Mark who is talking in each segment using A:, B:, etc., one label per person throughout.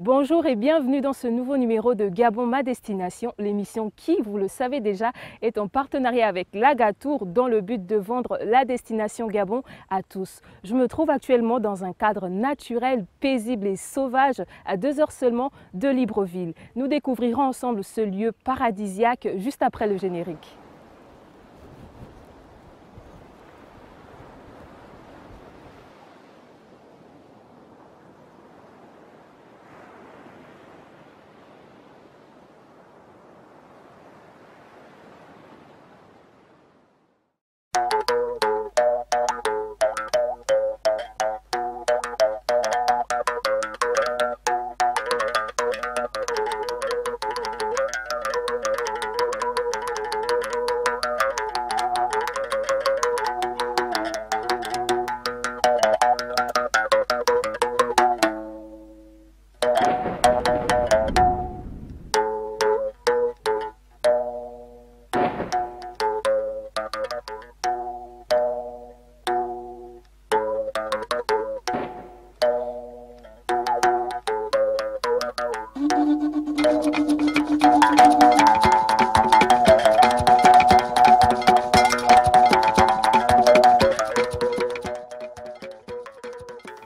A: Bonjour et bienvenue dans ce nouveau numéro de Gabon Ma Destination, l'émission qui, vous le savez déjà, est en partenariat avec l'Agatour dans le but de vendre la destination Gabon à tous. Je me trouve actuellement dans un cadre naturel, paisible et sauvage à 2 heures seulement de Libreville. Nous découvrirons ensemble ce lieu paradisiaque juste après le générique.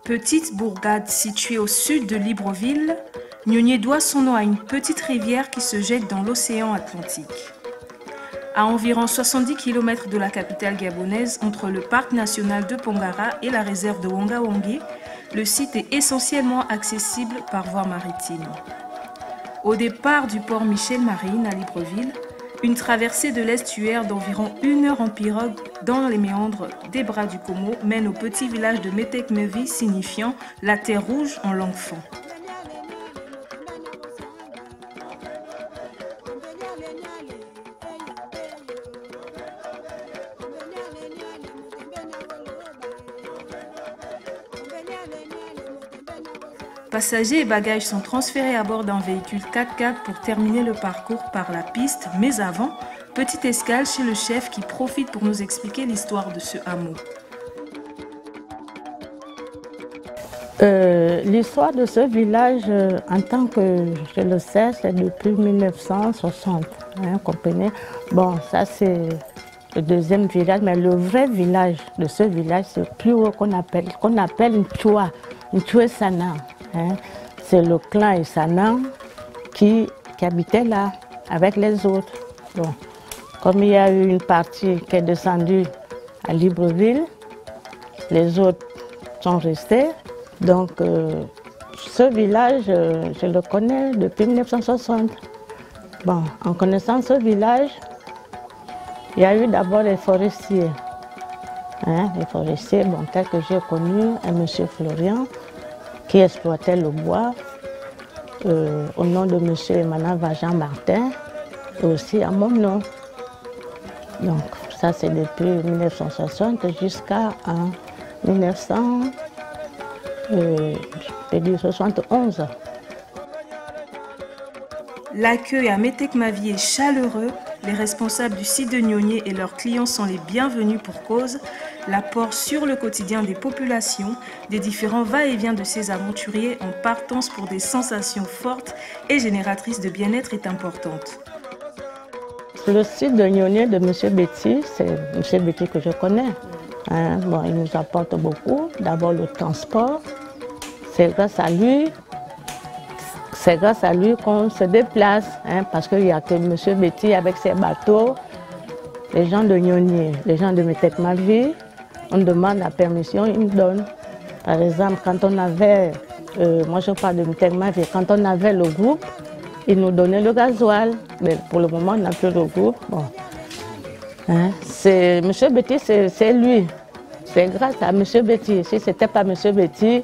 B: Petite bourgade située au sud de Libreville, Nionyé doit son nom à une petite rivière qui se jette dans l'océan Atlantique. À environ 70 km de la capitale gabonaise, entre le parc national de Pongara et la réserve de Wonga-Wongué, le site est essentiellement accessible par voie maritime. Au départ du port Michel-Marine à Libreville, une traversée de l'estuaire d'environ 1 heure en pirogue dans les méandres des bras du Como mène au petit village de Metekmevi, signifiant la terre rouge en langue fon. Passagers et bagages sont transférés à bord d'un véhicule 4x4 pour terminer le parcours par la piste, mais avant, petite escale chez le chef qui profite pour nous expliquer l'histoire de ce hameau.
C: L'histoire de ce village, en tant que je le sais, c'est depuis 1960, comprenez. Bon, ça c'est le deuxième village, mais le vrai village de ce village, c'est plus haut qu'on appelle Nchoua Sanam. C'est le clan Sanam qui habitait là avec les autres. Bon, comme il y a eu une partie qui est descendue à Libreville, les autres sont restés. Donc ce village, je le connais depuis 1960. Bon, en connaissant ce village, il y a eu d'abord les forestiers. Les forestiers, bon, tel que j'ai connu, un monsieur Florian, qui exploitait le bois au nom de M. Emmanuel Jean Martin et aussi à mon nom. Donc ça c'est depuis 1960 jusqu'à 1971.
B: L'accueil à Metekmevi est chaleureux. Les responsables du site de Nionyé et leurs clients sont les bienvenus pour cause. L'apport sur le quotidien des populations, des différents va-et-vient de ces aventuriers en partance pour des sensations fortes et génératrices de bien-être est importante.
C: Le site de Nionyé de M. Betty, c'est M. Betty que je connais. Bon, il nous apporte beaucoup. D'abord le transport. C'est grâce à lui qu'on se déplace, parce qu'il n'y a que M. Betty avec ses bateaux. Les gens de Nionyé, les gens de Metekmevi, on demande la permission, ils nous donnent. Par exemple, quand on avait, moi je parle de Metekmevi, quand on avait le groupe, ils nous donnaient le gasoil. Mais pour le moment, on n'a plus le groupe. Bon. M. Betty, c'est lui. C'est grâce à M. Betty. Si ce n'était pas M. Betty,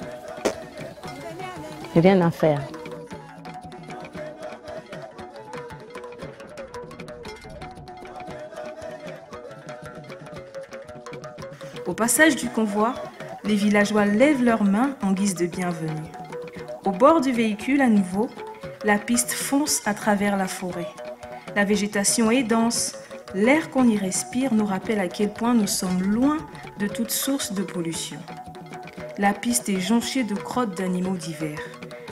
C: rien à faire.
B: Au passage du convoi, les villageois lèvent leurs mains en guise de bienvenue. Au bord du véhicule, à nouveau, la piste fonce à travers la forêt. La végétation est dense. L'air qu'on y respire nous rappelle à quel point nous sommes loin de toute source de pollution. La piste est jonchée de crottes d'animaux divers.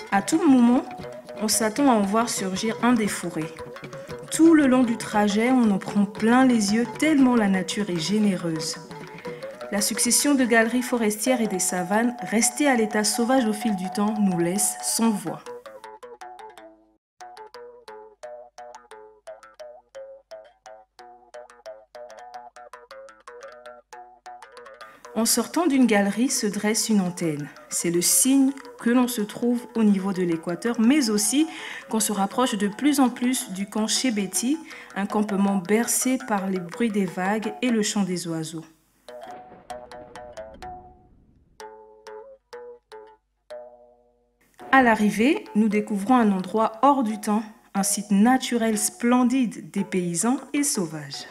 B: À tout moment, on s'attend à en voir surgir un des fourrés. Tout le long du trajet, on en prend plein les yeux tellement la nature est généreuse. La succession de galeries forestières et des savanes, restées à l'état sauvage au fil du temps, nous laisse sans voix. En sortant d'une galerie se dresse une antenne. C'est le signe que l'on se trouve au niveau de l'équateur, mais aussi qu'on se rapproche de plus en plus du camp Chebeti, un campement bercé par les bruits des vagues et le chant des oiseaux. À l'arrivée, nous découvrons un endroit hors du temps, un site naturel splendide des paysans et sauvages.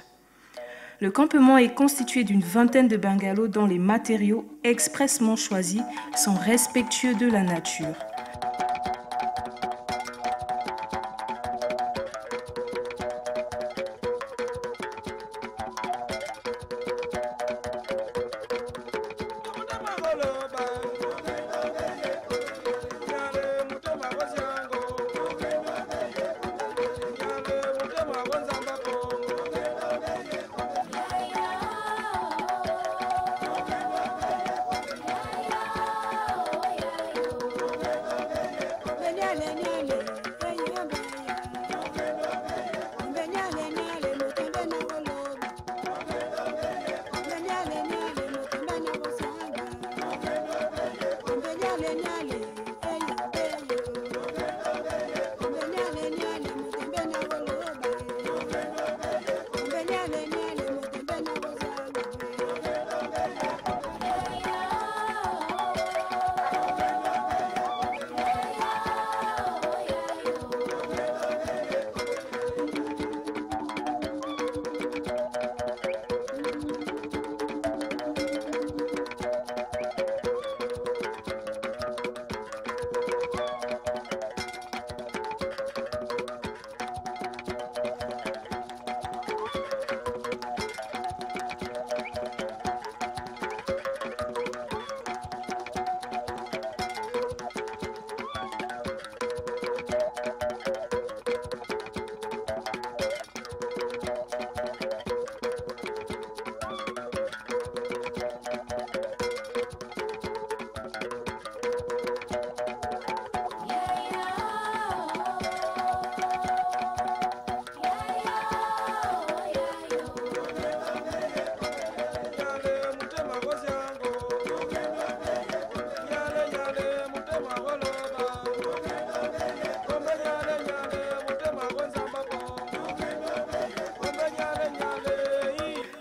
B: Le campement est constitué d'une vingtaine de bungalows dont les matériaux expressément choisis sont respectueux de la nature.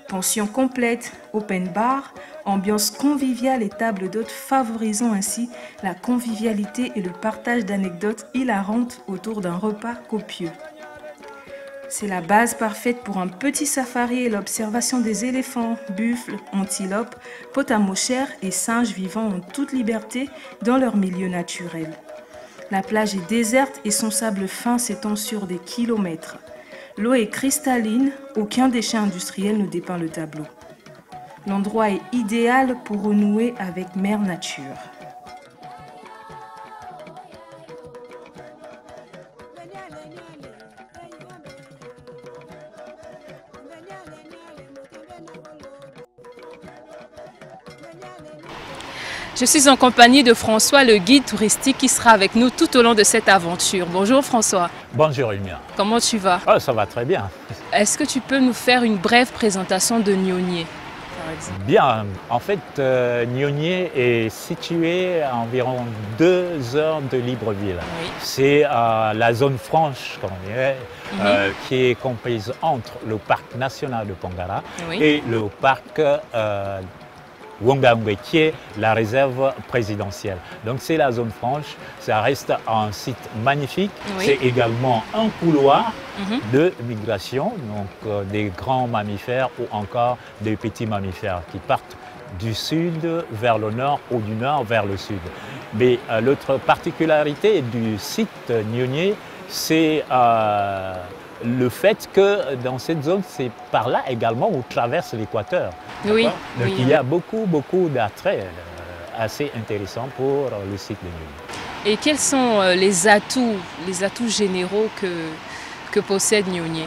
B: Pension complète, open bar, ambiance conviviale et table d'hôtes favorisant ainsi la convivialité et le partage d'anecdotes hilarantes autour d'un repas copieux. C'est la base parfaite pour un petit safari et l'observation des éléphants, buffles, antilopes, potamochères et singes vivant en toute liberté dans leur milieu naturel. La plage est déserte et son sable fin s'étend sur des kilomètres. L'eau est cristalline, aucun déchet industriel ne dépeint le tableau. L'endroit est idéal pour renouer avec Mère Nature.
A: Je suis en compagnie de François, le guide touristique qui sera avec nous tout au long de cette aventure. Bonjour François.
D: Bonjour Ulmia.
A: Comment tu vas?
D: Ça va très bien.
A: Est-ce que tu peux nous faire une brève présentation de Gnogné?
D: Bien, en fait, Gnogné est situé à environ 2 heures de Libreville.
A: Oui.
D: C'est la zone franche, comme on dirait, qui est comprise entre le parc national de Pongara et le parc Wongangwe, qui est la réserve présidentielle. Donc c'est la zone franche, ça reste un site magnifique. C'est également un couloir de migration, donc des grands mammifères ou encore des petits mammifères qui partent du sud vers le nord ou du nord vers le sud. Mais l'autre particularité du site Gnogné, c'est le fait que dans cette zone, c'est par là également où traverse l'équateur.
A: Oui.
D: Donc il y a beaucoup d'attraits assez intéressants pour le site de Gnogné.
A: Et quels sont les atouts généraux que possède Nionier?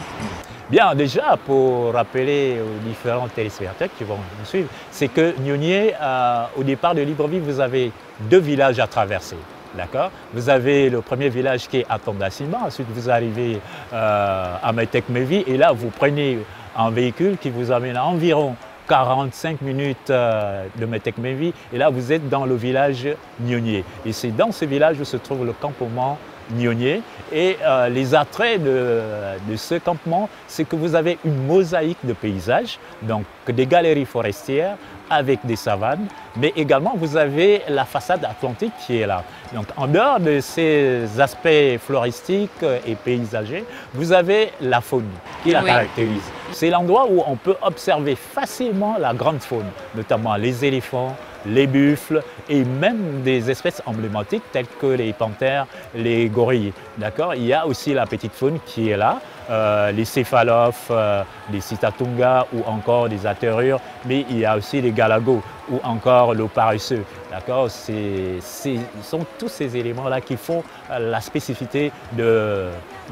D: Bien, déjà, pour rappeler aux différents téléspectateurs qui vont nous suivre, c'est que Nionier, au départ de Libreville, vous avez 2 villages à traverser. D'accord? Vous avez le premier village qui est à Tondassima, ensuite vous arrivez à Metekmevi et là vous prenez un véhicule qui vous amène à environ 45 minutes de Metekmevi et là vous êtes dans le village Nionier. Et c'est dans ce village où se trouve le campement Nionier et les attraits de ce campement, c'est que vous avez une mosaïque de paysages, donc des galeries forestières avec des savanes, mais également vous avez la façade atlantique qui est là. Donc en dehors de ces aspects floristiques et paysagers, vous avez la faune qui la caractérise. C'est l'endroit où on peut observer facilement la grande faune, notamment les éléphants, les buffles et même des espèces emblématiques telles que les panthères, les gorilles. D'accord? Il y a aussi la petite faune qui est là, les céphalophes, les citatungas ou encore des atterrures, mais il y a aussi les galagos ou encore le paresseux. D'accord? Ce sont tous ces éléments-là qui font la spécificité de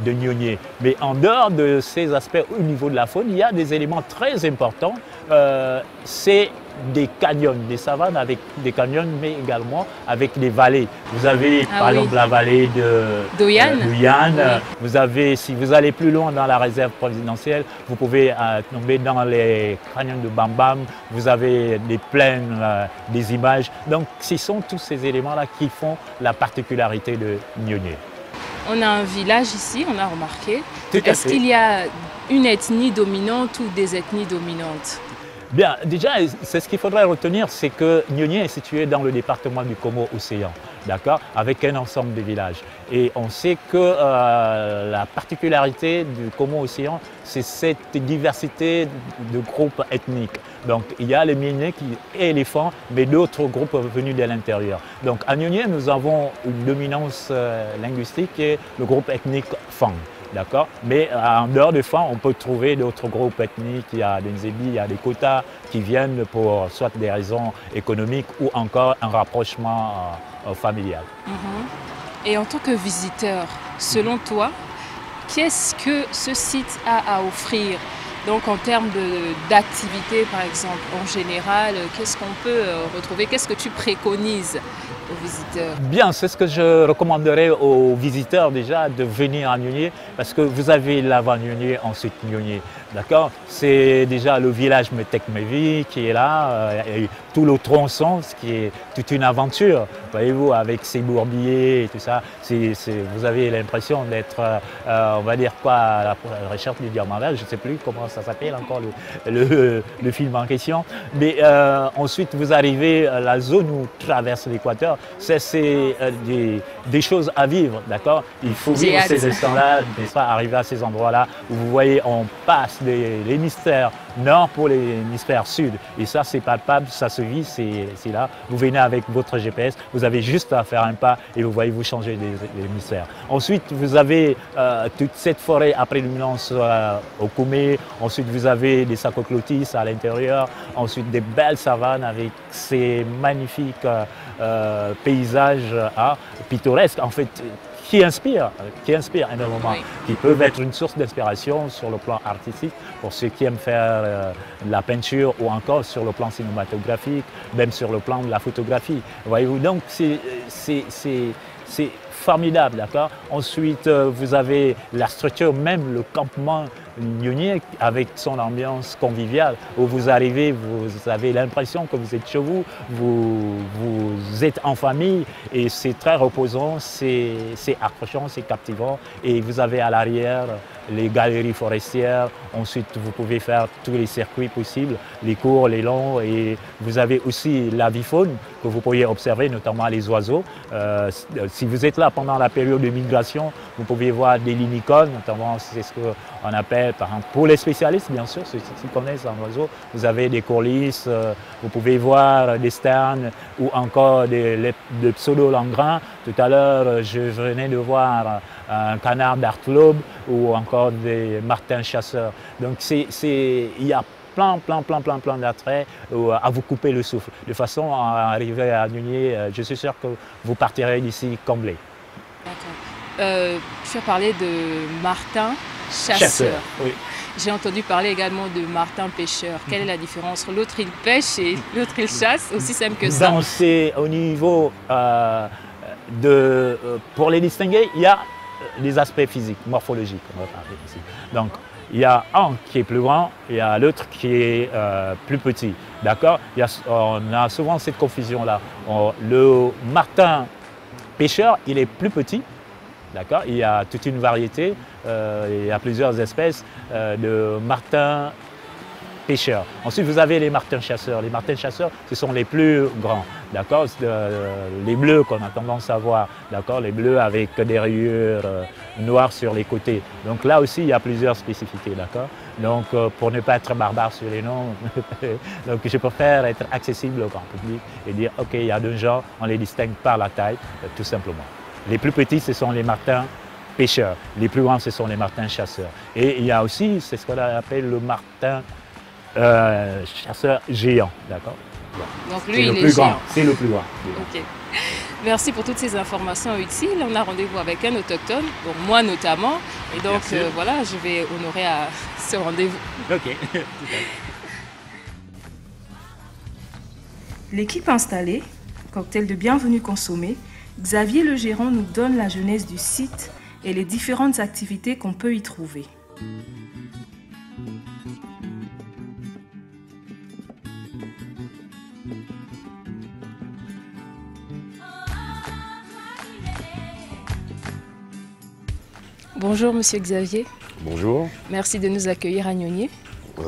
D: Nionier. Mais en dehors de ces aspects au niveau de la faune, il y a des éléments très importants. C'est des canyons, des savanes avec des canyons, mais également avec des vallées. Vous avez par exemple la vallée de Guyane. Vous avez, si vous allez plus loin dans la réserve présidentielle, vous pouvez tomber dans les canyons de Bambam. Vous avez des plaines, des images. Donc ce sont tous ces éléments-là qui font la particularité de Nionier.
A: On a un village ici, on a remarqué. Est-ce qu'il y a une ethnie dominante ou des ethnies dominantes?
D: Bien, déjà, c'est ce qu'il faudrait retenir, c'est que Nionier est situé dans le département du Komo-Océan, d'accord, avec un ensemble de villages. Et on sait que la particularité du Komo-Océan, c'est cette diversité de groupes ethniques. Donc, il y a les Mienais et éléphants, mais d'autres groupes venus de l'intérieur. Donc, à Nionier, nous avons une dominance linguistique qui est le groupe ethnique Fang. D'accord? Mais en dehors de Fang, on peut trouver d'autres groupes ethniques. Il y a des Nzébi, il y a des Kota qui viennent pour soit des raisons économiques ou encore un rapprochement familial.
A: Et en tant que visiteur, selon toi, qu'est-ce que ce site a à offrir? Donc en termes d'activité, par exemple, en général, qu'est-ce qu'on peut retrouver? Qu'est-ce que tu préconises aux visiteurs?
D: Bien, c'est ce que je recommanderais aux visiteurs déjà de venir à Nionier parce que vous avez l'avant Nionier, ensuite Nionier. D'accord? C'est déjà le village Metekmevi qui est là, et tout le tronçon, ce qui est toute une aventure, voyez-vous, avec ses bourbiers et tout ça. Vous avez l'impression d'être, on va dire quoi, à la recherche du diamant vert, je ne sais plus comment ça s'appelle encore le film en question. Mais ensuite, vous arrivez à la zone où traverse l'équateur. C'est des choses à vivre, d'accord? Il faut vivre ces instants-là, n'est-ce pas, arriver à ces endroits-là où vous voyez, on passe l'hémisphère nord pour l'hémisphère sud. Et ça, c'est palpable, ça se vit, c'est là. Vous venez avec votre GPS, vous avez juste à faire un pas et vous voyez, vous changez l'hémisphère. Ensuite, vous avez toute cette forêt à prédominance au Koumé. Ensuite, vous avez des Sakoclotis à l'intérieur. Ensuite, des belles savanes avec ces magnifiques paysages pittoresques, en fait, qui inspirent énormément, qui peuvent être une source d'inspiration sur le plan artistique pour ceux qui aiment faire de la peinture ou encore sur le plan cinématographique, même sur le plan de la photographie. Voyez-vous, donc c'est formidable, d'accord? Ensuite, vous avez la structure, même le campement Nionier avec son ambiance conviviale où vous arrivez, vous avez l'impression que vous êtes chez vous, vous êtes en famille et c'est très reposant, c'est accrochant, c'est captivant et vous avez à l'arrière les galeries forestières. Ensuite, vous pouvez faire tous les circuits possibles, les courts, les longs et vous avez aussi l'avifaune que vous pourriez observer, notamment les oiseaux. Si vous êtes là pendant la période de migration, vous pouvez voir des limicoles, notamment c'est ce qu'on appelle, par exemple, pour les spécialistes, bien sûr, ceux qui connaissent un oiseau, vous avez des courlis, vous pouvez voir des sternes ou encore des pseudo-langrins. Tout à l'heure, je venais de voir un canard d'Artlobe ou encore des martins chasseurs. Donc il y a plein d'attraits à vous couper le souffle. De façon à arriver à Niunier, je suis sûr que vous partirez d'ici comblé.
A: D'accord. Tu as parlé de Martin chasseur.
D: Oui.
A: J'ai entendu parler également de Martin pêcheur. Quelle est la différence? L'autre il pêche et l'autre il chasse, aussi simple que ça.
D: C'est au niveau pour les distinguer, il y a les aspects physiques, morphologiques, on va parler ici. Donc, il y a un qui est plus grand, il y a l'autre qui est plus petit. D'accord? On a souvent cette confusion-là. Le martin pêcheur, il est plus petit. D'accord? Il y a toute une variété, il y a plusieurs espèces de martins pêcheurs. Ensuite, vous avez les martins chasseurs. Les martins chasseurs, ce sont les plus grands. D'accord? Les bleus qu'on a tendance à voir. D'accord? Les bleus avec des rayures noires sur les côtés. Donc là aussi, il y a plusieurs spécificités. D'accord? Donc, pour ne pas être barbare sur les noms, donc je préfère être accessible au grand public et dire, OK, il y a deux genres, on les distingue par la taille, tout simplement. Les plus petits, ce sont les martins pêcheurs. Les plus grands, ce sont les martins chasseurs. Et il y a aussi, c'est ce qu'on appelle le martin chasseur géant. D'accord?
A: Donc lui, il est géant.
D: C'est le plus grand.
A: Ok. Merci pour toutes ces informations utiles. On a rendez-vous avec un autochtone, donc moi notamment. Et donc voilà, je vais honorer à ce rendez-vous.
D: Ok.
B: L'équipe installée, cocktail de bienvenue consommé, Xavier le gérant nous donne la genèse du site et les différentes activités qu'on peut y trouver.
A: Bonjour Monsieur Xavier.
E: Bonjour.
A: Merci de nous accueillir à Niunier.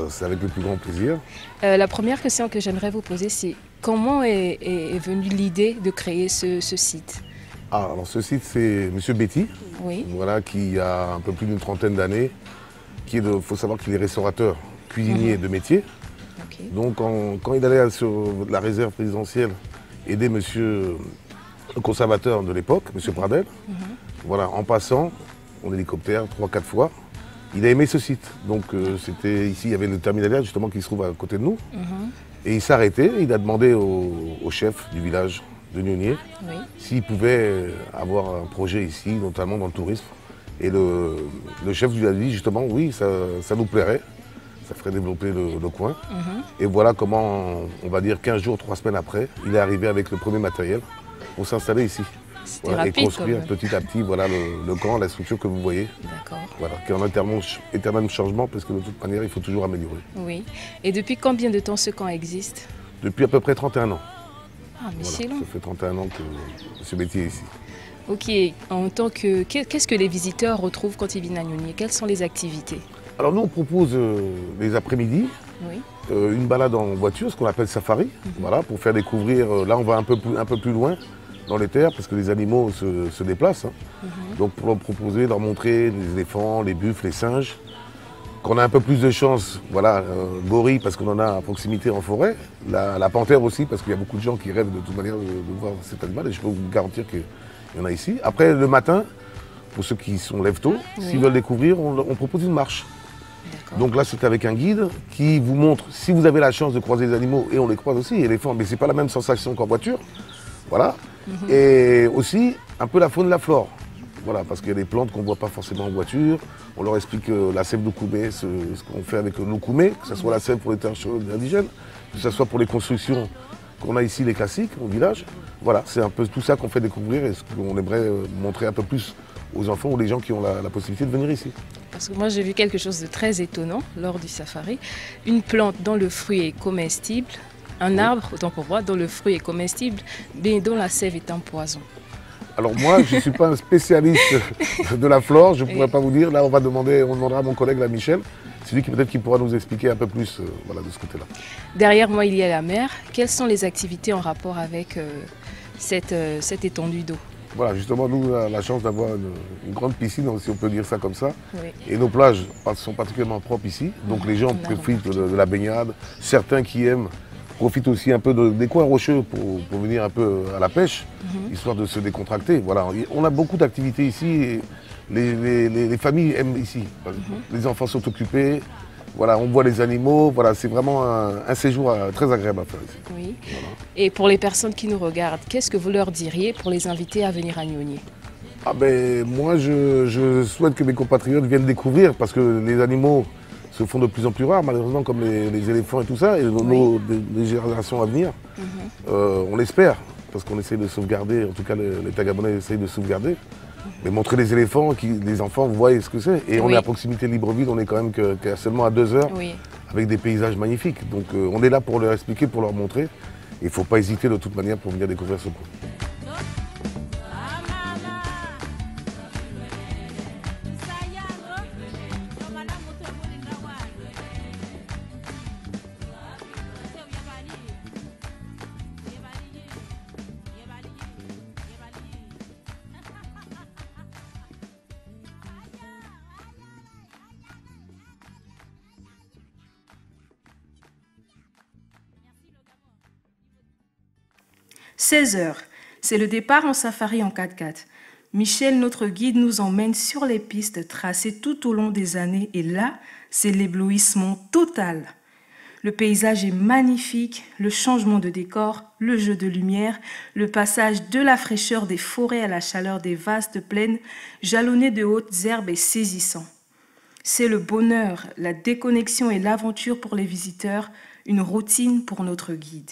E: C'est avec le plus grand plaisir.
A: La première question que j'aimerais vous poser, c'est comment est venue l'idée de créer ce site?
E: Alors ce site, c'est M. Betty,
A: oui.
E: Voilà, qui a un peu plus d'une trentaine d'années. Il faut savoir qu'il est restaurateur, cuisinier de métier.
A: Okay.
E: Donc quand il allait sur la réserve présidentielle aider M. le conservateur de l'époque, M. Pradel, voilà, en passant en hélicoptère 3-4 fois, il a aimé ce site. Donc c'était ici, il y avait le terminal justement qui se trouve à côté de nous. Et il s'est arrêté, il a demandé au chef du village de Niunier s'il pouvait avoir un projet ici, notamment dans le tourisme. Et le chef lui a dit justement oui, ça nous plairait, ça ferait développer le coin. Et voilà comment, on va dire 15 jours, 3 semaines après, il est arrivé avec le premier matériel pour s'installer ici. Voilà,
A: rapide,
E: et construire petit à petit voilà, le camp, la structure que vous voyez.
A: D'accord.
E: Voilà, qui est en éternel changement parce que de toute manière, il faut toujours améliorer.
A: Oui. Et depuis combien de temps ce camp existe?
E: Depuis à peu près 31 ans.
A: Ah, mais
E: Voilà,
A: c'est long.
E: ça fait 31 ans que M. Betty est ici.
A: Ok. En tant que, qu'est-ce que les visiteurs retrouvent quand ils viennent à Niunier? Quelles sont les activités?
E: Alors nous, on propose les après-midi, une balade en voiture, ce qu'on appelle safari, voilà, pour faire découvrir, là on va un peu plus loin, dans les terres parce que les animaux se déplacent. Donc pour leur proposer, leur montrer les éléphants, les buffles, les singes. Qu'on a un peu plus de chance, voilà, gorille parce qu'on en a à proximité en forêt. La panthère aussi parce qu'il y a beaucoup de gens qui rêvent de toute manière de voir cet animal et je peux vous garantir qu'il y en a ici. Après le matin, pour ceux qui sont lève tôt, s'ils veulent découvrir, on propose une marche. Donc là c'est avec un guide qui vous montre, si vous avez la chance de croiser les animaux, et on les croise aussi, éléphants, mais c'est pas la même sensation qu'en voiture. Voilà. Et aussi un peu la faune et la flore. Voilà, parce qu'il y a des plantes qu'on ne voit pas forcément en voiture. On leur explique la sève d'Oukoumé, ce qu'on fait avec l'Oukoumé, que ce soit la sève pour les terres indigènes, que ce soit pour les constructions qu'on a ici, les classiques, au village. Voilà, c'est un peu tout ça qu'on fait découvrir et ce qu'on aimerait montrer un peu plus aux enfants ou les gens qui ont la possibilité de venir ici.
A: Parce que moi j'ai vu quelque chose de très étonnant lors du safari. Une plante dont le fruit est comestible. Un arbre, autant pour moi, dont le fruit est comestible, mais dont la sève est un poison. Alors
E: moi, je ne suis pas un spécialiste de la flore, je ne pourrais pas vous dire. Là, on demandera à mon collègue, là, Michel. C'est lui qui peut-être qui pourra nous expliquer un peu plus voilà, de ce côté-là.
A: Derrière moi, il y a la mer. Quelles sont les activités en rapport avec cette étendue d'eau? Voilà,
E: justement, nous, on a la chance d'avoir une grande piscine, si on peut dire ça comme ça. Oui. Et nos plages sont particulièrement propres ici. Donc les gens profitent de la baignade. Certains qui aiment profitent aussi un peu des coins rocheux pour venir un peu à la pêche, histoire de se décontracter. Voilà. On a beaucoup d'activités ici et les familles aiment ici. Les enfants sont occupés, Voilà, on voit les animaux, voilà, c'est vraiment un séjour très agréable à faire ici.
A: Oui.
E: Voilà.
A: Et pour les personnes qui nous regardent, qu'est-ce que vous leur diriez pour les inviter à venir à Nioni?
E: Ah ben, moi, je souhaite que mes compatriotes viennent découvrir parce que les animaux se font de plus en plus rares, malheureusement, comme les éléphants et tout ça, et les générations à venir, on l'espère, parce qu'on essaie de sauvegarder, en tout cas l'État gabonais essaie de sauvegarder, mais montrer les éléphants, les enfants voient ce que c'est. Et on est à proximité de Libreville, on est quand même seulement à 2 heures, avec des paysages magnifiques. Donc on est là pour leur expliquer, pour leur montrer. Il ne faut pas hésiter de toute manière pour venir découvrir ce coin.
B: « 16 heures, c'est le départ en safari en 4x4. Michel, notre guide, nous emmène sur les pistes tracées tout au long des années et là, c'est l'éblouissement total. Le paysage est magnifique, le changement de décor, le jeu de lumière, le passage de la fraîcheur des forêts à la chaleur des vastes plaines, jalonnées de hautes herbes est saisissant. C'est le bonheur, la déconnexion et l'aventure pour les visiteurs, une routine pour notre guide.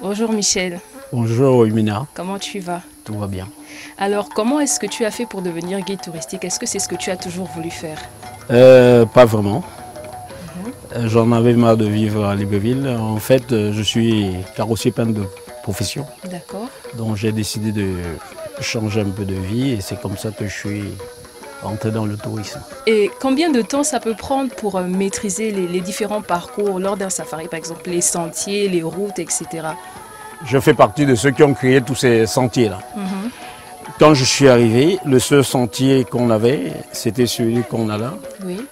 A: Bonjour Michel.
F: Bonjour Yumina.
A: Comment tu vas?
F: Tout va bien.
A: Alors, comment est-ce que tu as fait pour devenir guide touristique? Est-ce que c'est ce que tu as toujours voulu faire?
F: Pas vraiment. J'en avais marre de vivre à Libreville. En fait, je suis carrossier peintre de profession.
A: D'accord.
F: Donc j'ai décidé de changer un peu de vie et c'est comme ça que je suis entré dans le tourisme.
A: Et combien de temps ça peut prendre pour maîtriser les différents parcours lors d'un safari, par exemple les sentiers, les routes, etc.
F: Je fais partie de ceux qui ont créé tous ces sentiers-là. Quand je suis arrivé, le seul sentier qu'on avait, c'était celui qu'on a là,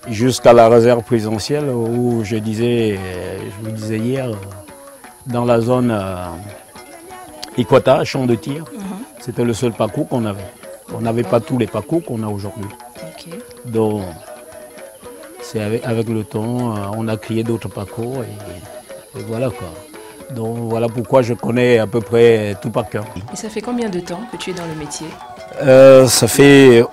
F: jusqu'à la réserve présidentielle où je vous disais hier, dans la zone Ikwata, champ de tir, c'était le seul parcours qu'on avait. On n'avait pas tous les parcours qu'on a aujourd'hui. Donc, c'est avec le temps, on a créé d'autres parcours et voilà quoi. Donc voilà pourquoi je connais à peu près tout par cœur.
A: Et ça fait combien de temps que tu es dans le métier?
F: Ça fait...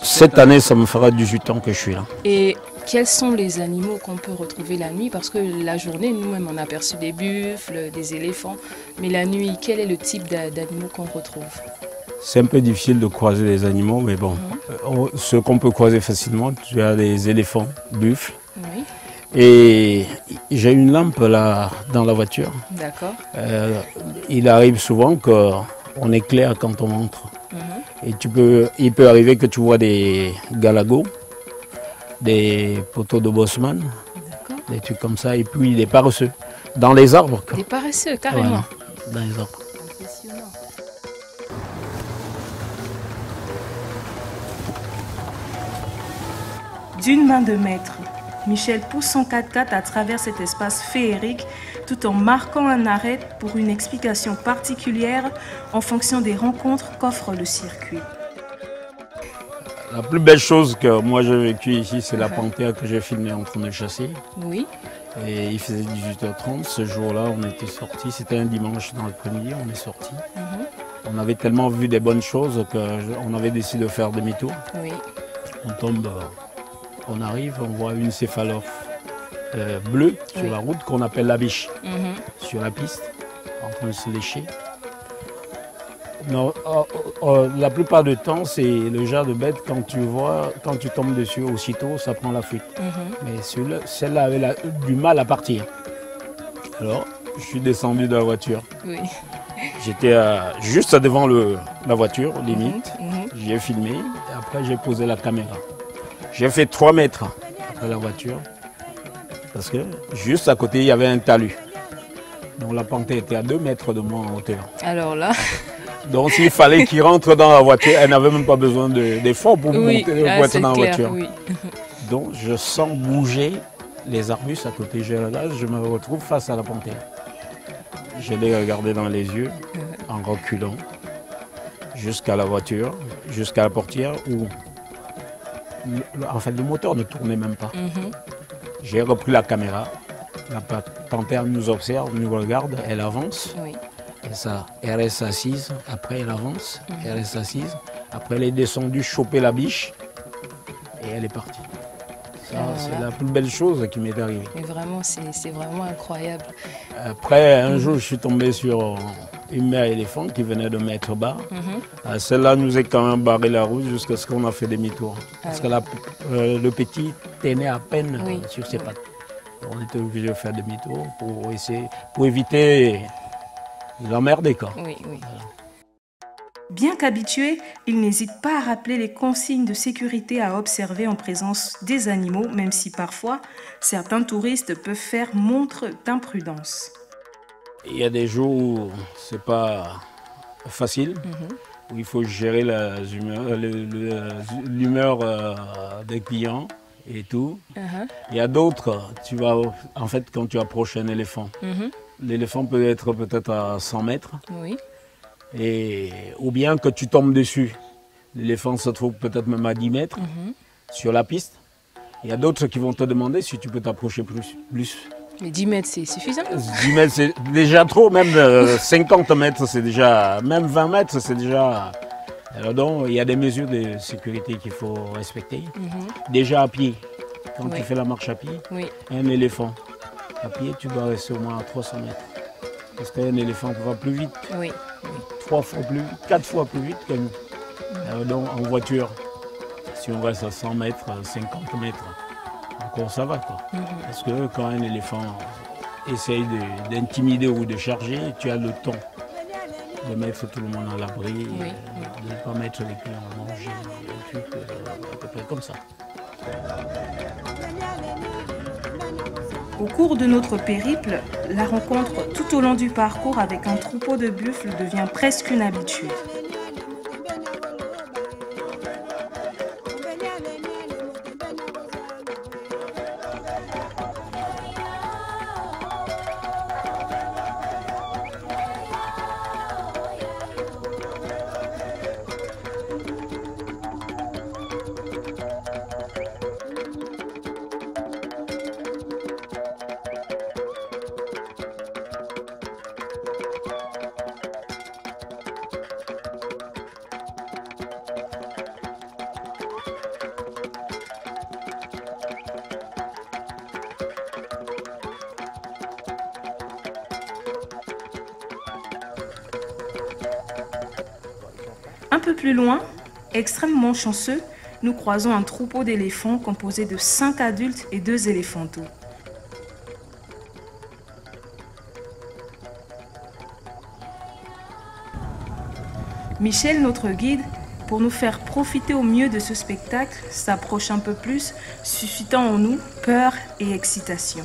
F: Cette année, ça me fera 18 ans que je suis là.
A: Et quels sont les animaux qu'on peut retrouver la nuit? Parce que la journée, nous-mêmes, on a aperçu des buffles, des éléphants. Mais la nuit, quel est le type d'animaux qu'on retrouve?
F: C'est un peu difficile de croiser les animaux, mais bon, ce qu'on peut croiser facilement, tu as des éléphants, buffles. Et j'ai une lampe là dans la voiture.
A: D'accord.
F: Il arrive souvent qu'on éclaire quand on entre. Et il peut arriver que tu vois des galagos, des poteaux de Bosman, des trucs comme ça, et puis des paresseux. Dans les arbres. Quoi.
A: Des paresseux, carrément.
F: Voilà, dans les arbres.
A: Impressionnant.
B: D'une main de maître, Michel pousse son 4x4 à travers cet espace féerique tout en marquant un arrêt pour une explication particulière en fonction des rencontres qu'offre le circuit.
F: La plus belle chose que moi j'ai vécue ici, c'est la panthère que j'ai filmée en train de chasser.
A: Oui.
F: Et il faisait 18h30, ce jour-là on était sortis, c'était un dimanche dans l'après-midi, on est sortis. On avait tellement vu des bonnes choses qu'on avait décidé de faire demi-tour.
A: Oui.
F: On tombe, on arrive, on voit une céphalophe bleue sur la route qu'on appelle la biche, sur la piste, en train de se lécher. Non, la plupart du temps, c'est le genre de bête, quand tu tombes dessus aussitôt, ça prend la fuite. Mais celle-là avait du mal à partir. Alors, je suis descendu de la voiture.
A: Oui.
F: J'étais juste devant la voiture, limite. j'ai filmé, et après j'ai posé la caméra. J'ai fait 3 mètres après la voiture, parce que juste à côté, il y avait un talus. Donc la panthère était à 2 mètres de moi en hauteur.
A: Alors là...
F: Donc s'il fallait qu'il rentre dans la voiture, elle n'avait même pas besoin d'efforts pour monter pour être dans la voiture. Oui. Donc je sens bouger les arbustes à côté. Je me retrouve face à la panthère. Je l'ai regardé dans les yeux en reculant jusqu'à la voiture, jusqu'à la portière où en fait le moteur ne tournait même pas. J'ai repris la caméra. La panthère nous observe, nous regarde, elle avance. Oui. Et ça, elle reste assise, après elle avance, elle reste assise. Après elle est descendue choper la biche et elle est partie. Ça, c'est la plus belle chose qui m'est arrivée.
A: Mais vraiment, c'est vraiment incroyable.
F: Après, un jour, je suis tombé sur une mère éléphant qui venait de mettre bas. Celle-là nous a quand même barré la route jusqu'à ce qu'on a fait demi-tour. Parce que le petit tenait à peine sur ses pattes. On était obligé de faire demi-tour pour éviter l'emmerder.
A: Oui, oui.
F: Voilà.
B: Bien qu'habitué, il n'hésite pas à rappeler les consignes de sécurité à observer en présence des animaux, même si parfois, certains touristes peuvent faire montre d'imprudence.
F: Il y a des jours où c'est pas facile, où il faut gérer l'humeur des clients et tout. Il y a d'autres, en fait, quand tu approches un éléphant, l'éléphant peut être peut-être à 100 mètres. Oui. Ou bien que tu tombes dessus. L'éléphant se trouve peut-être même à 10 mètres sur la piste. Il y a d'autres qui vont te demander si tu peux t'approcher plus.
A: Mais 10 mètres, c'est suffisant?
F: 10 mètres, c'est déjà trop. Même 50 mètres, c'est déjà... Même 20 mètres, c'est déjà... Alors donc, il y a des mesures de sécurité qu'il faut respecter. Déjà à pied, quand tu fais la marche à pied, un éléphant, à pied, tu dois rester au moins à 300 mètres. Parce qu'un éléphant va plus vite. 3 fois plus vite, 4 fois plus vite que nous. Alors donc, en voiture, si on reste à 100 mètres, 50 mètres, encore ça va. Parce que quand un éléphant essaye d'intimider ou de charger, tu as le temps de mettre tout le monde à l'abri, de ne pas mettre les clients à manger, un truc à peu près comme ça.
B: Au cours de notre périple, la rencontre tout au long du parcours avec un troupeau de buffles devient presque une habitude. Un peu plus loin, extrêmement chanceux, nous croisons un troupeau d'éléphants composé de 5 adultes et 2 éléphantaux. Michel, notre guide, pour nous faire profiter au mieux de ce spectacle, s'approche un peu plus, suscitant en nous peur et excitation.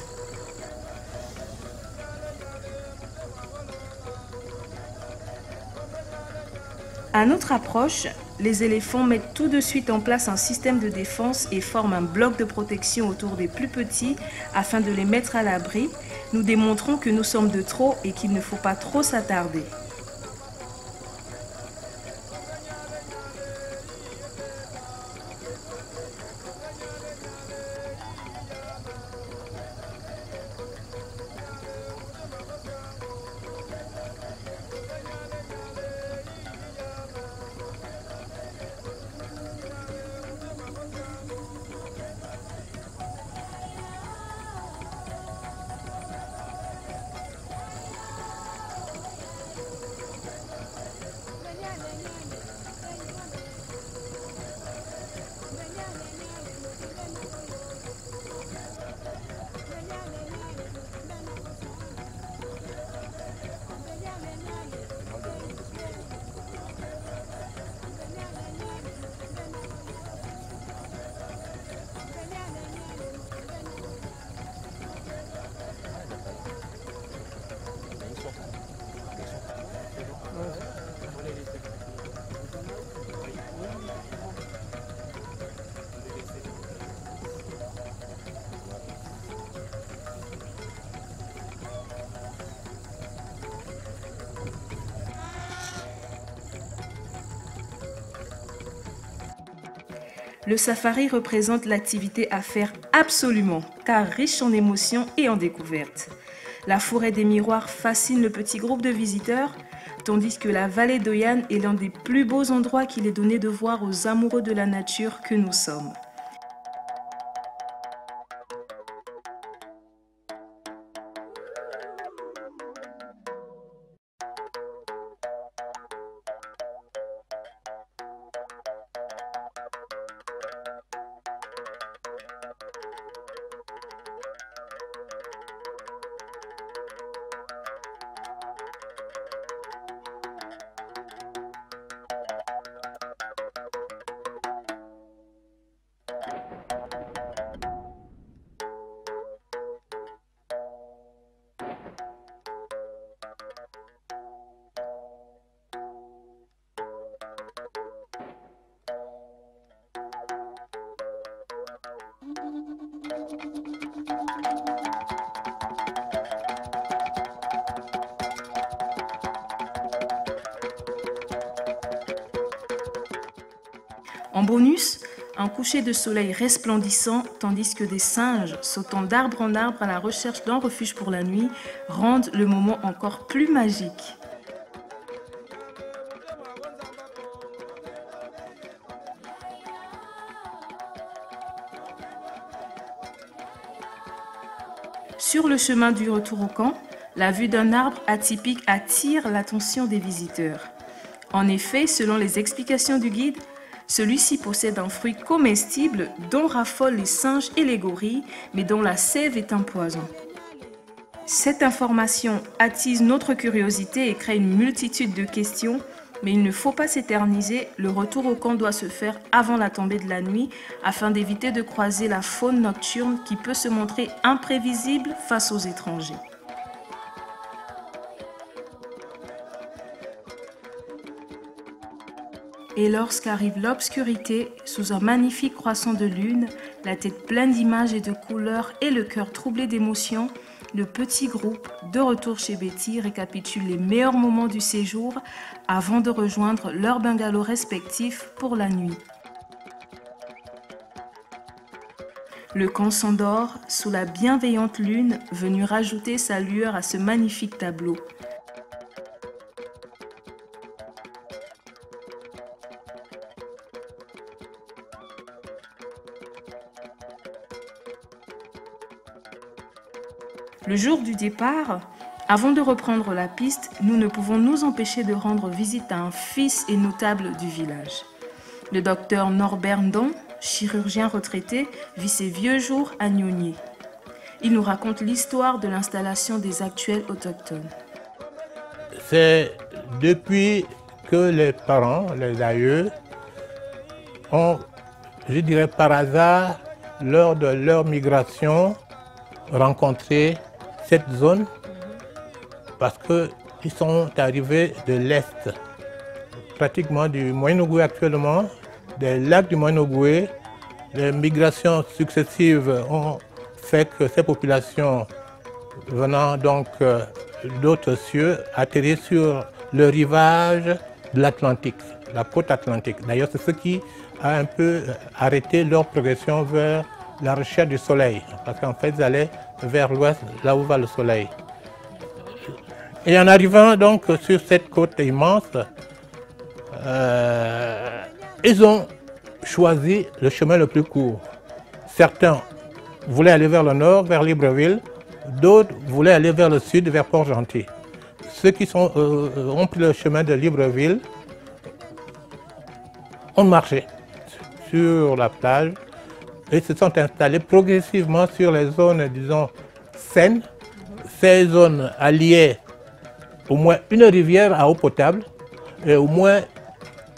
B: À notre approche, les éléphants mettent tout de suite en place un système de défense et forment un bloc de protection autour des plus petits afin de les mettre à l'abri. Nous démontrons que nous sommes de trop et qu'il ne faut pas trop s'attarder. Le safari représente l'activité à faire absolument, car riche en émotions et en découvertes. La forêt des miroirs fascine le petit groupe de visiteurs, tandis que la vallée d'Oyane est l'un des plus beaux endroits qu'il est donné de voir aux amoureux de la nature que nous sommes. En bonus, un coucher de soleil resplendissant, tandis que des singes sautant d'arbre en arbre à la recherche d'un refuge pour la nuit rendent le moment encore plus magique. Sur le chemin du retour au camp, la vue d'un arbre atypique attire l'attention des visiteurs. En effet, selon les explications du guide, celui-ci possède un fruit comestible dont raffolent les singes et les gorilles, mais dont la sève est un poison. Cette information attise notre curiosité et crée une multitude de questions, mais il ne faut pas s'éterniser, le retour au camp doit se faire avant la tombée de la nuit afin d'éviter de croiser la faune nocturne qui peut se montrer imprévisible face aux étrangers. Et lorsqu'arrive l'obscurité, sous un magnifique croissant de lune, la tête pleine d'images et de couleurs et le cœur troublé d'émotions, le petit groupe, de retour chez Betty, récapitule les meilleurs moments du séjour avant de rejoindre leurs bungalows respectifs pour la nuit. Le camp s'endort sous la bienveillante lune venue rajouter sa lueur à ce magnifique tableau. Le jour du départ, avant de reprendre la piste, nous ne pouvons nous empêcher de rendre visite à un fils et notable du village. Le docteur Norbert Ndong, chirurgien retraité, vit ses vieux jours à Nyonyé. Il nous raconte l'histoire de l'installation des actuels autochtones.
G: C'est depuis que les parents, les aïeux, ont, je dirais par hasard, lors de leur migration, rencontré cette zone parce qu'ils sont arrivés de l'Est, pratiquement du Moyen-Ogooué actuellement, des lacs du Moyen-Ogooué. Les migrations successives ont fait que ces populations venant donc d'autres cieux atterrissent sur le rivage de l'Atlantique, la côte atlantique. D'ailleurs, c'est ce qui a un peu arrêté leur progression vers la recherche du soleil, parce qu'en fait, ils allaient vers l'ouest, là où va le soleil. Et en arrivant donc sur cette côte immense, ils ont choisi le chemin le plus court. Certains voulaient aller vers le nord, vers Libreville, d'autres voulaient aller vers le sud, vers Port-Gentil. Ceux qui ont pris le chemin de Libreville ont marché sur la plage et se sont installés progressivement sur les zones, disons, saines. Ces zones alliaient au moins une rivière à eau potable et au moins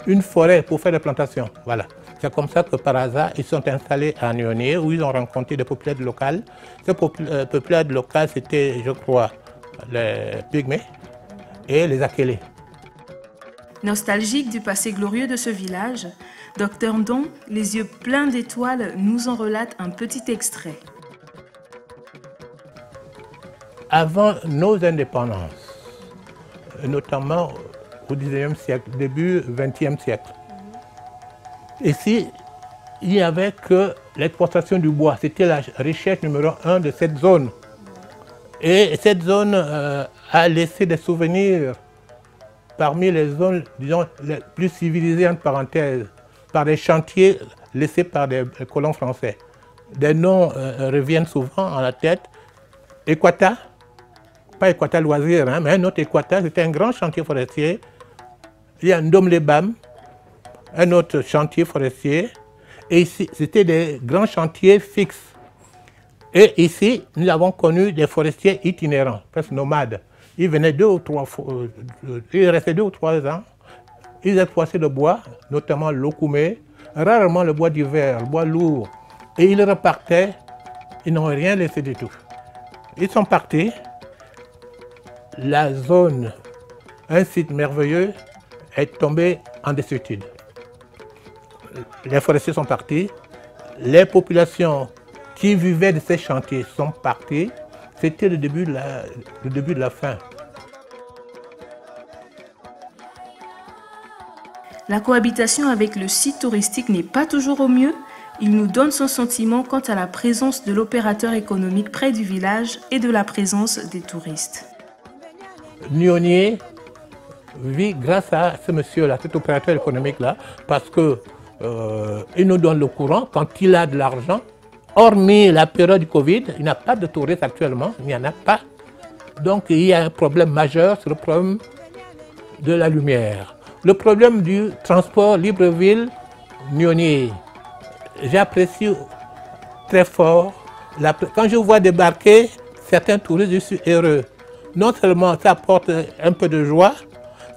G: une forêt pour faire des plantations. Voilà. C'est comme ça que par hasard, ils sont installés à Nyonyé où ils ont rencontré des peuplades locales. Ces peuplades locales, c'était, je crois, les Pygmées et les Akélés.
B: Nostalgique du passé glorieux de ce village, Dr Ndong, les yeux pleins d'étoiles, nous en relate un petit extrait.
G: Avant nos indépendances, notamment au XIXe siècle, début XXe siècle, ici, il n'y avait que l'exploitation du bois. C'était la richesse numéro 1 de cette zone. Et cette zone a laissé des souvenirs parmi les zones, disons, les plus civilisées, entre parenthèses, par des chantiers laissés par des colons français. Des noms reviennent souvent à la tête. Équata, pas Équata Loisir, hein, mais un autre Équata, c'était un grand chantier forestier. Il y a Ndomlebam, un autre chantier forestier. Et ici, c'était des grands chantiers fixes. Et ici, nous avons connu des forestiers itinérants, presque nomades. Ils venaient 2 ou 3 fois, ils restaient 2 ou 3 ans. Ils exploitaient le bois, notamment l'okoumé, rarement le bois d'hiver, le bois lourd. Et ils repartaient, ils n'ont rien laissé du tout. Ils sont partis. La zone, un site merveilleux, est tombée en désuétude. Les forestiers sont partis. Les populations qui vivaient de ces chantiers sont partis. C'était le début de la fin.
B: La cohabitation avec le site touristique n'est pas toujours au mieux. Il nous donne son sentiment quant à la présence de l'opérateur économique près du village et de la présence des touristes.
G: Nyonié vit grâce à ce monsieur-là, cet opérateur économique-là, parce qu'il nous donne le courant quand il a de l'argent. Hormis la période du Covid, il n'y a pas de touristes actuellement, il n'y en a pas. Donc il y a un problème majeur, c'est le problème de la lumière. Le problème du transport Libreville-Nyonié. J'apprécie très fort, quand je vois débarquer certains touristes, je suis heureux. Non seulement ça apporte un peu de joie,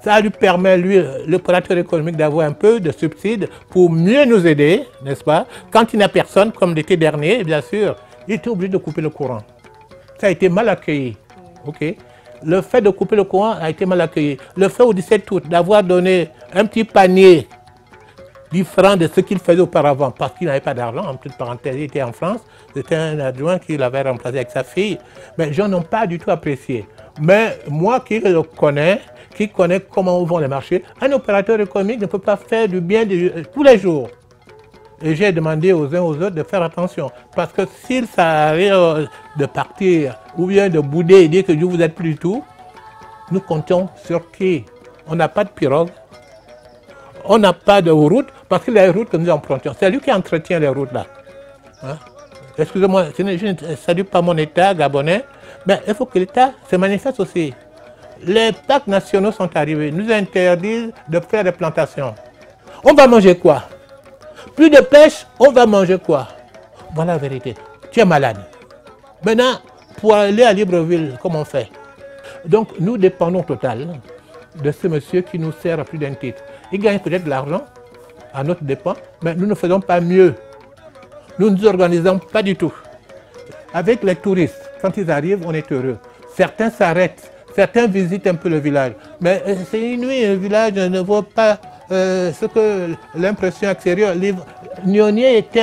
G: ça lui permet, lui, l'opérateur économique, d'avoir un peu de subsides pour mieux nous aider, n'est-ce pas? Quand il n'y a personne, comme l'été dernier, bien sûr, il était obligé de couper le courant. Ça a été mal accueilli. Okay? Le fait de couper le courant a été mal accueilli. Le fait au 17 août d'avoir donné un petit panier différent de ce qu'il faisait auparavant, parce qu'il n'avait pas d'argent, en petite parenthèse, il était en France, c'était un adjoint qui l'avait remplacé avec sa fille, mais les gens n'ont pas du tout apprécié. Mais moi qui le connais, qui connaît comment vont les marchés, un opérateur économique ne peut pas faire du bien tous les jours. Et j'ai demandé aux uns aux autres de faire attention, parce que s'il s'arrive de partir, ou bien de bouder et dire que vous n'êtes plus du tout, nous comptons sur qui? On n'a pas de pirogue, on n'a pas de route, parce que les routes que nous empruntons, c'est lui qui entretient les routes là. Hein? Excusez-moi, je ne salue pas mon État gabonais, mais il faut que l'État se manifeste aussi. Les parcs nationaux sont arrivés, nous interdisent de faire des plantations. On va manger quoi? Plus de pêche, on va manger quoi? Voilà la vérité. Tu es malade. Maintenant, pour aller à Libreville, comment on fait? Donc, nous dépendons total de ce monsieur qui nous sert à plus d'un titre. Il gagne peut-être de l'argent à notre dépens, mais nous ne faisons pas mieux. Nous ne nous organisons pas du tout. Avec les touristes, quand ils arrivent, on est heureux. Certains s'arrêtent, certains visitent un peu le village. Mais c'est inouï, le village ne vaut pas ce que l'impression extérieure livre. Nyonié est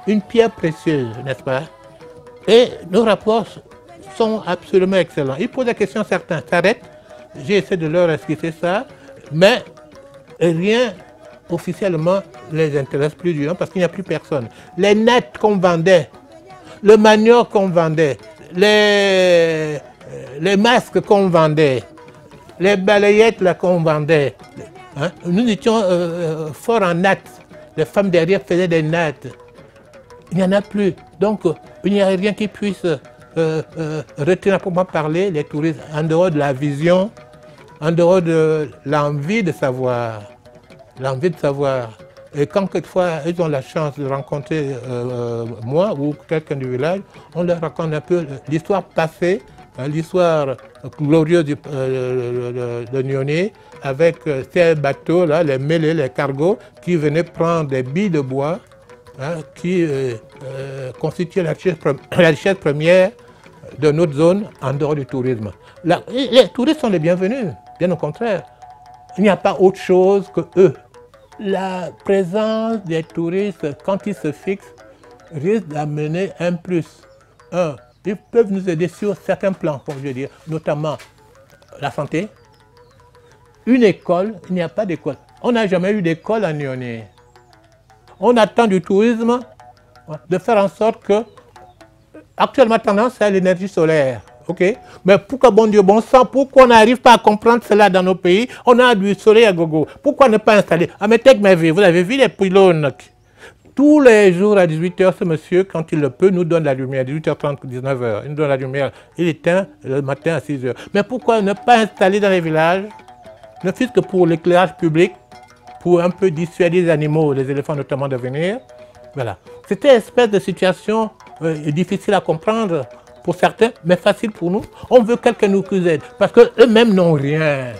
G: une pierre précieuse, n'est-ce pas? Et nos rapports sont absolument excellents. Ils posent des questions, certains s'arrêtent. J'ai essayé de leur expliquer ça, mais rien officiellement les intéresse plus du tout parce qu'il n'y a plus personne. Les nets qu'on vendait, le manioc qu'on vendait, les masques qu'on vendait, les balayettes qu'on vendait, hein, nous étions forts en nattes. Les femmes derrière faisaient des nattes. Il n'y en a plus. Donc, il n'y a rien qui puisse retenir, pour moi parler, les touristes, en dehors de la vision, en dehors de l'envie de savoir. L'envie de savoir. Et quand quelquefois ils ont la chance de rencontrer moi ou quelqu'un du village, on leur raconte un peu l'histoire passée, l'histoire glorieuse de Nyonié, avec ces bateaux-là, les mêlés, les cargos, qui venaient prendre des billes de bois, hein, qui constituaient la richesse première de notre zone en dehors du tourisme. Les touristes sont les bienvenus, bien au contraire. Il n'y a pas autre chose que eux. La présence des touristes, quand ils se fixent, risque d'amener un plus. Ils peuvent nous aider sur certains plans, comme je veux dire, notamment la santé. Une école, il n'y a pas d'école. On n'a jamais eu d'école à Nyonié. on attend du tourisme de faire en sorte que, actuellement tendance c'est l'énergie solaire. Okay? Mais pourquoi, bon Dieu, bon sang, pourquoi on n'arrive pas à comprendre cela dans nos pays? On a du soleil à gogo. Pourquoi ne pas installer? Ametek Mervé, vous avez vu les pylônes? Tous les jours à 18h, ce monsieur, quand il le peut, nous donne la lumière. 18h30, 19h, il nous donne la lumière. Il éteint le matin à 6h. Mais pourquoi ne pas installer dans les villages, ne fût-ce que pour l'éclairage public, pour un peu dissuader les animaux, les éléphants notamment, de venir? Voilà. C'était une espèce de situation difficile à comprendre pour certains, mais facile pour nous. On veut quelqu'un nous aide, parce qu'eux-mêmes n'ont rien.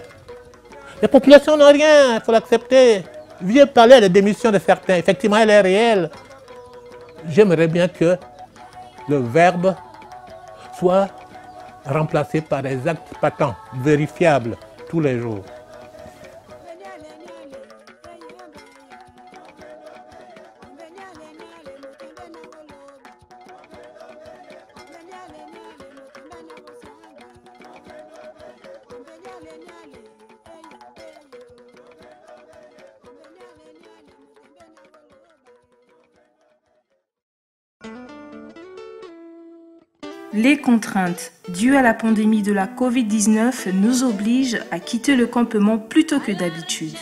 G: Les populations n'ont rien, il faut l'accepter. Viens parler à la démission de certains. Effectivement, elle est réelle. J'aimerais bien que le verbe soit remplacé par des actes patents, vérifiables, tous les jours.
B: Les contraintes dues à la pandémie de la Covid-19 nous obligent à quitter le campement plus tôt que d'habitude.